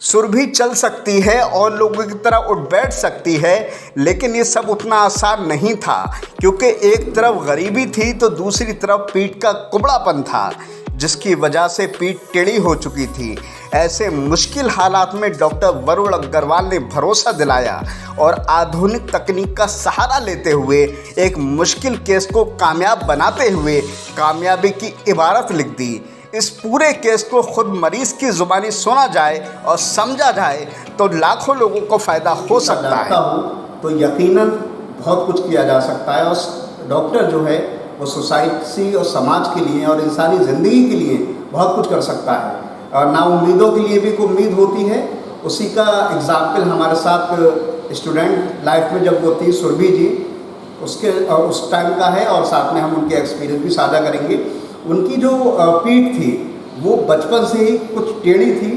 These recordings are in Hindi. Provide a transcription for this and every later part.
सुरभि चल सकती है और लोगों की तरह उठ बैठ सकती है, लेकिन ये सब उतना आसान नहीं था, क्योंकि एक तरफ गरीबी थी तो दूसरी तरफ पीठ का कुबड़ापन था, जिसकी वजह से पीठ टेढ़ी हो चुकी थी। ऐसे मुश्किल हालात में डॉक्टर वरुण अग्रवाल ने भरोसा दिलाया और आधुनिक तकनीक का सहारा लेते हुए एक मुश्किल केस को कामयाब बनाते हुए कामयाबी की इबारत लिख दी। इस पूरे केस को खुद मरीज की ज़ुबानी सुना जाए और समझा जाए तो लाखों लोगों को फ़ायदा हो सकता है। तो यकीनन बहुत कुछ किया जा सकता है और डॉक्टर जो है वो सोसाइटी और समाज के लिए और इंसानी ज़िंदगी के लिए बहुत कुछ कर सकता है। और नाउम्मीदों के लिए भी कोई उम्मीद होती है। उसी का एग्जाम्पल हमारे साथ स्टूडेंट लाइफ में जब वो थी सुरभि जी, उसके उस टाइम का है और साथ में हम उनके एक्सपीरियंस भी साझा करेंगे। उनकी जो पीठ थी वो बचपन से ही कुछ टेढ़ी थी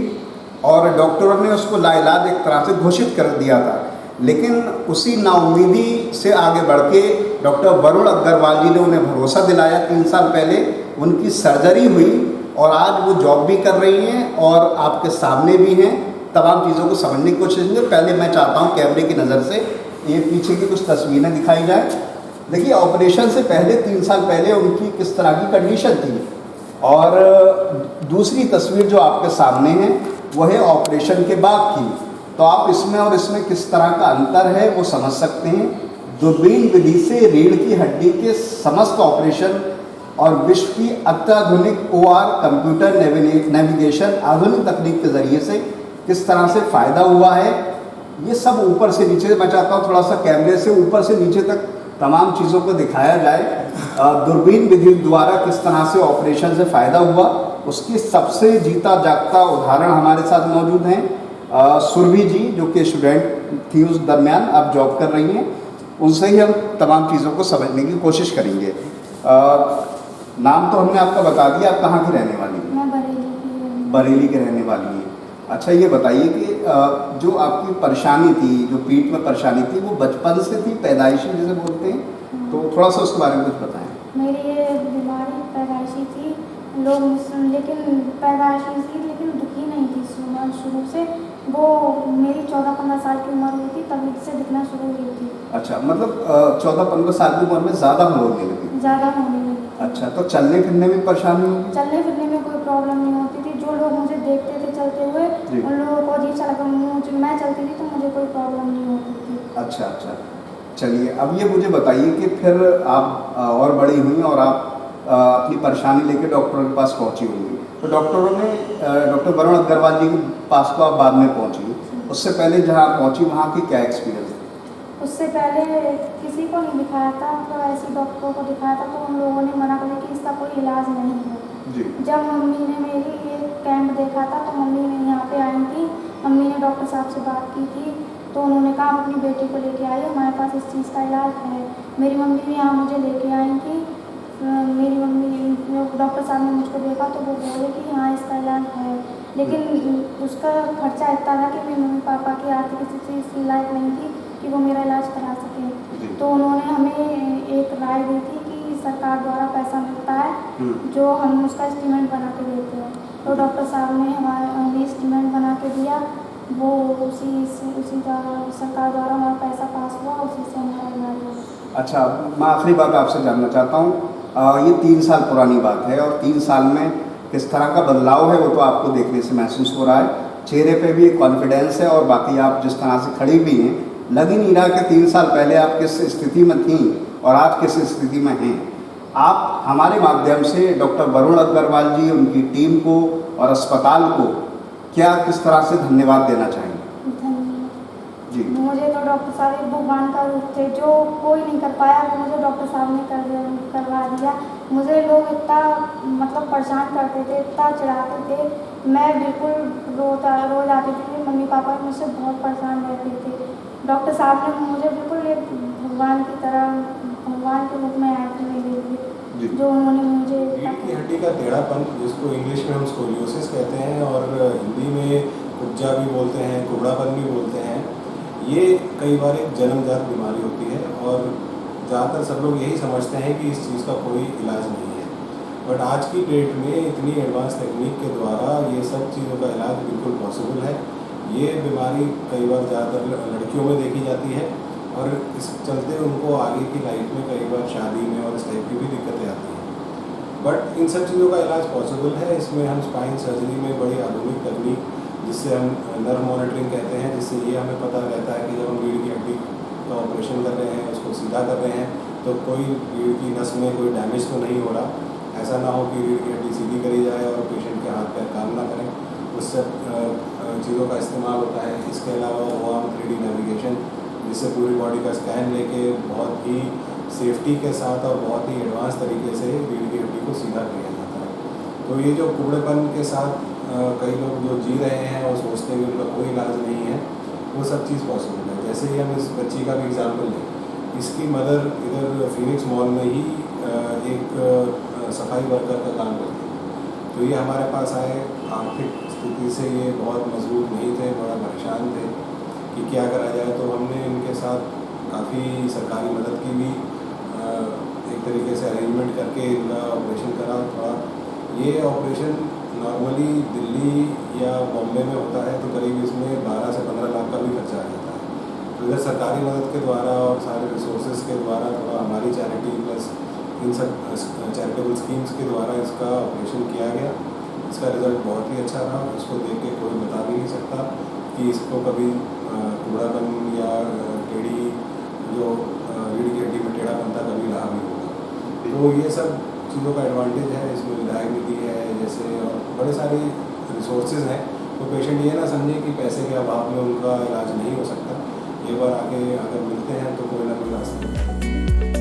और डॉक्टरों ने उसको लाइलाज एक तरह से घोषित कर दिया था, लेकिन उसी नाउम्मीदी से आगे बढ़ के डॉक्टर वरुण अग्रवाल जी ने उन्हें भरोसा दिलाया। 3 साल पहले उनकी सर्जरी हुई और आज वो जॉब भी कर रही हैं और आपके सामने भी हैं। तमाम चीज़ों को समझने की कोशिश करेंगे। पहले मैं चाहता हूँ कैमरे की नज़र से ये पीछे की कुछ तस्वीरें दिखाई जाए। देखिए, ऑपरेशन से पहले 3 साल पहले उनकी किस तरह की कंडीशन थी और दूसरी तस्वीर जो आपके सामने है वो है ऑपरेशन के बाद की। तो आप इसमें और इसमें किस तरह का अंतर है वो समझ सकते हैं। दूरबीन विधि से रीढ़ की हड्डी के समस्त ऑपरेशन और विश्व की अत्याधुनिक OR कंप्यूटर नेविगेशन आधुनिक तकनीक के ज़रिए से किस तरह से फ़ायदा हुआ है, ये सब ऊपर से नीचे, मैं चाहता हूँ थोड़ा सा कैमरे से ऊपर से नीचे तक तमाम चीज़ों को दिखाया जाए। दूरबीन विधि द्वारा किस तरह से ऑपरेशन से फ़ायदा हुआ, उसकी सबसे जीता जागता उदाहरण हमारे साथ मौजूद हैं। सुरभि जी जो कि स्टूडेंट थी उस दरमियान, अब जॉब कर रही हैं, उनसे ही हम तमाम चीज़ों को समझने की कोशिश करेंगे। नाम तो हमने आपका बता दिया, आप कहाँ की रहने वाली हैं? मैं बरेली के रहने वाली हैं। अच्छा, ये बताइए कि जो आपकी परेशानी थी, जो पीठ में परेशानी थी, वो बचपन से थी, पैदाइशी जिसे बोलते हैं, तो थोड़ा सा उसके बारे में कुछ बताएं। मेरी ये बीमारी पैदाइशी थी, लेकिन पैदाइशी थी, लेकिन दुखी नहीं थी शुरू से। वो मेरी 14-15 साल की उम्र हुई थी तभी से दिखना शुरू हुई थी। अच्छा, मतलब 14-15 साल की उम्र में ज़्यादा होने लगी? ज़्यादा होने लगी। अच्छा, तो चलने फिरने में परेशानी होगी? चलने फिरने में कोई प्रॉब्लम नहीं होती थी। जो लोग मुझे देखते थे चलते हुए, उन लोगों को अजीब सा लगा। मैं चलती थी तो मुझे कोई प्रॉब्लम नहीं होती थी। अच्छा अच्छा, चलिए अब ये मुझे बताइए कि फिर आप और बड़ी हुई और आप अपनी परेशानी लेके डॉक्टरों के पास पहुंची होंगी, तो डॉक्टरों ने डॉक्टर वरुण अग्रवाल जी के पास तो आप बाद में पहुंची, उससे पहले जहां आप पहुंची वहां की क्या एक्सपीरियंस था? उससे पहले किसी को नहीं दिखाया था, तो ऐसी डॉक्टरों को दिखाया था तो उन लोगों ने मना कर दिया कि इसका कोई इलाज नहीं है जी। जब मम्मी ने मेरी ये कैंप देखा था तो मम्मी ने यहाँ पे आई थी, मम्मी ने डॉक्टर साहब से बात की थी, तो उन्होंने कहा अपनी बेटी को लेके आई, हमारे पास इस चीज़ का इलाज है। मेरी मम्मी भी यहाँ मुझे लेके आई थी। मेरी मम्मी, डॉक्टर साहब ने मुझको देखा तो वो बोले कि हाँ इसका इलाज है, लेकिन उसका खर्चा इतना था कि मेरे मम्मी पापा की आर्थिक स्थिति इसकी लायक नहीं थी कि वो मेरा इलाज करा सके। तो उन्होंने हमें एक राय दी थी कि सरकार द्वारा पैसा मिलता है जो हम उसका एस्टीमेट बना के देते हैं। तो डॉक्टर साहब ने हमें एस्टीमेट बना के दिया, वो उसी द्वारा सरकार द्वारा हमारा पैसा पास हुआ, उसी से हमारा इलाज हुआ। अच्छा, मैं आखिरी बात आपसे जानना चाहता हूँ, ये 3 साल पुरानी बात है और 3 साल में किस तरह का बदलाव है वो तो आपको देखने से महसूस हो रहा है, चेहरे पे भी एक कॉन्फिडेंस है और बाकी आप जिस तरह से खड़ी भी हैं, लग ही नहीं रहा कि 3 साल पहले आप किस स्थिति में थीं और आज किस स्थिति में हैं। आप हमारे माध्यम से डॉक्टर वरुण अग्रवाल जी, उनकी टीम को और अस्पताल को क्या किस तरह से धन्यवाद देना चाहेंगे? जी। मुझे तो डॉक्टर साहब एक भगवान का रूप थे, जो कोई नहीं कर पाया वो मुझे डॉक्टर साहब ने करवा दिया। मुझे लोग इतना मतलब परेशान करते थे, इतना चिढ़ाते थे, मैं बिल्कुल रो जाती थी। मम्मी पापा मुझसे बहुत परेशान रहते थे। डॉक्टर साहब ने मुझे बिल्कुल एक भगवान की तरह, भगवान के रूप में आए थे मेरे लिए, जो उन्होंने मुझे रीढ़ की हड्डी का टेढ़ापन, जिसको इंग्लिश में हम स्कोलियोसिस कहते हैं और हिंदी में कुब्जा भी बोलते हैं, कुबड़ापन भी बोलते हैं, ये कई बार एक जन्मजात बीमारी होती है और ज़्यादातर सब लोग यही समझते हैं कि इस चीज़ का कोई इलाज नहीं है। बट आज की डेट में इतनी एडवांस तकनीक के द्वारा ये सब चीज़ों का इलाज बिल्कुल पॉसिबल है। ये बीमारी कई बार ज़्यादातर लड़कियों में देखी जाती है और इस चलते उनको आगे की लाइफ में कई बार शादी में और इस टाइप की भी दिक्कतें आती हैं। बट इन सब चीज़ों का इलाज पॉसिबल है। इसमें हम स्पाइन सर्जरी में बड़ी आधुनिक तकनीक, जिससे हम नर्व मॉनिटरिंग कहते हैं, जिससे ये हमें पता रहता है कि जब हम रीढ़ की हड्डी का ऑपरेशन कर रहे हैं, उसको सीधा कर रहे हैं, तो कोई रीढ़ की नस में कोई डैमेज तो नहीं हो रहा। ऐसा ना हो कि रीढ़ की हड्डी सीधी करी जाए और पेशेंट के हाथ पैर काम ना करें। उस सब चीज़ों का इस्तेमाल होता है। इसके अलावा वार्म 3D नेविगेशन, जिससे पूरी बॉडी का स्कैन लेके बहुत ही सेफ्टी के साथ और बहुत ही एडवांस तरीके से रीढ़ की हड्डी को सीधा किया जाता है। तो ये जो कुबड़ेपन के साथ कई लोग जो जी रहे हैं और सोचते हैं कि उनका कोई इलाज नहीं है, वो सब चीज़ पॉसिबल है। जैसे ही हम इस बच्ची का भी एग्जाम्पल लें, इसकी मदर इधर फिनिक्स मॉल में ही एक सफाई वर्कर का काम करती है। तो ये हमारे पास आए, आर्थिक स्थिति से ये बहुत मजबूत नहीं थे, बड़ा परेशान थे कि क्या करा जाए। तो हमने इनके साथ काफ़ी सरकारी मदद की भी, एक तरीके से अरेंजमेंट करके इनका ऑपरेशन करा। थोड़ा ये ऑपरेशन नॉर्मली दिल्ली या बॉम्बे में होता है तो करीब इसमें 12 से 15 लाख का भी खर्चा आ जाता है। तो इधर सरकारी मदद के द्वारा और सारे रिसोर्सेज के द्वारा, थोड़ा हमारी चैरिटी प्लस इन सब चैरिटेबल स्कीम्स के द्वारा इसका ऑपरेशन किया गया। इसका रिज़ल्ट बहुत ही अच्छा रहा। इसको देख के कोई बता भी नहीं सकता कि इसको कभी कुबड़ापन या टेढ़ी जो रीढ़ की हड्डी में टेढ़ापन था कभी रहा भी होगा। तो ये सब चीज़ों का एडवांटेज है। इसमें विधायक निधि है जैसे, और बड़े सारे रिसोर्सेज हैं। तो पेशेंट ये ना समझे कि पैसे के अभाव में उनका इलाज नहीं हो सकता। एक बार आगे अगर मिलते हैं तो कोई ना कोई रास्ता